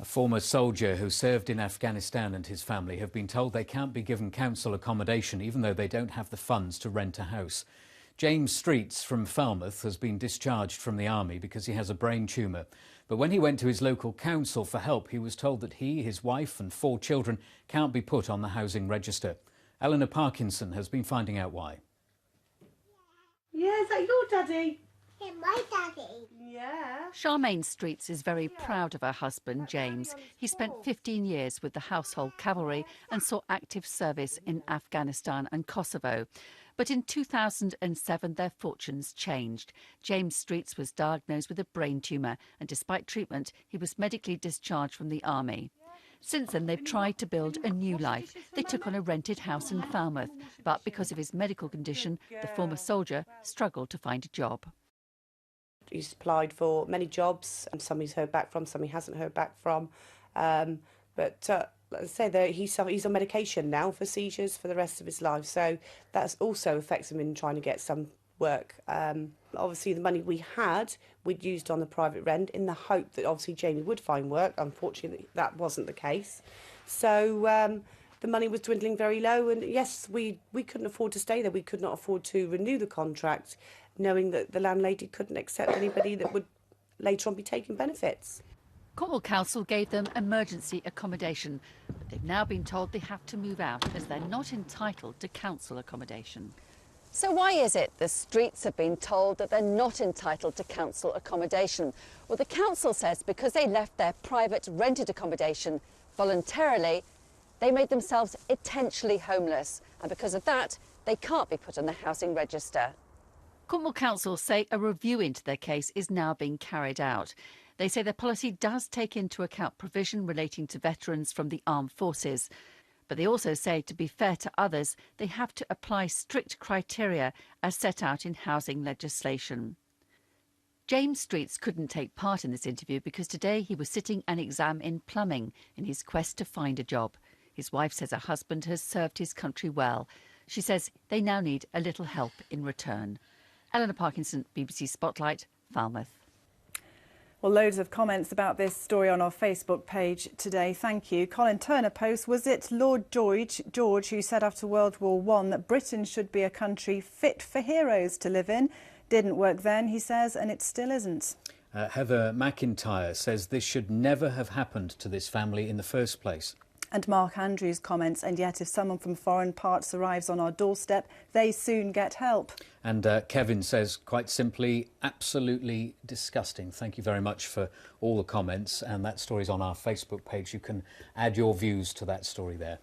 A former soldier who served in Afghanistan and his family have been told they can't be given council accommodation even though they don't have the funds to rent a house. James Streets from Falmouth has been discharged from the army because he has a brain tumour. But when he went to his local council for help, he was told that he, his wife and 4 children can't be put on the housing register. Eleanor Parkinson has been finding out why. Yeah, is that your daddy? Yeah, my daddy. Yeah. Charmaine Streets is very proud of her husband, James. He spent 15 years with the Household Cavalry and saw active service in Afghanistan and Kosovo. But in 2007, their fortunes changed. James Streets was diagnosed with a brain tumour, and despite treatment, he was medically discharged from the army. Since then, they've tried to build a new life. They took on a rented house in Falmouth, but because of his medical condition, the former soldier struggled to find a job. He's applied for many jobs, and some he's heard back from, some he hasn't heard back from. But like I say, he's on medication now for seizures for the rest of his life, so that also affects him in trying to get some work. Obviously, the money we had, we'd used on the private rent in the hope that obviously Jamie would find work. Unfortunately, that wasn't the case. So the money was dwindling very low, and yes, we couldn't afford to stay there. We could not afford to renew the contract, knowing that the landlady couldn't accept anybody that would later on be taking benefits. Cornwall Council gave them emergency accommodation, but they've now been told they have to move out as they're not entitled to council accommodation. So why is it the Streets have been told that they're not entitled to council accommodation? Well, the council says because they left their private rented accommodation voluntarily, they made themselves intentionally homeless, and because of that, they can't be put on the housing register. Cornwall Council say a review into their case is now being carried out. They say their policy does take into account provision relating to veterans from the armed forces. But they also say, to be fair to others, they have to apply strict criteria as set out in housing legislation. James Streets couldn't take part in this interview because today he was sitting an exam in plumbing in his quest to find a job. His wife says her husband has served his country well. She says they now need a little help in return. Eleanor Parkinson, BBC Spotlight, Falmouth. Well, loads of comments about this story on our Facebook page today. Thank you. Colin Turner posts, was it Lord George who said after World War I that Britain should be a country fit for heroes to live in? Didn't work then, he says, and it still isn't. Heather McIntyre says this should never have happened to this family in the first place. And Mark Andrews comments, and yet if someone from foreign parts arrives on our doorstep, they soon get help. And Kevin says, quite simply, absolutely disgusting. Thank you very much for all the comments, and that story's on our Facebook page. You can add your views to that story there.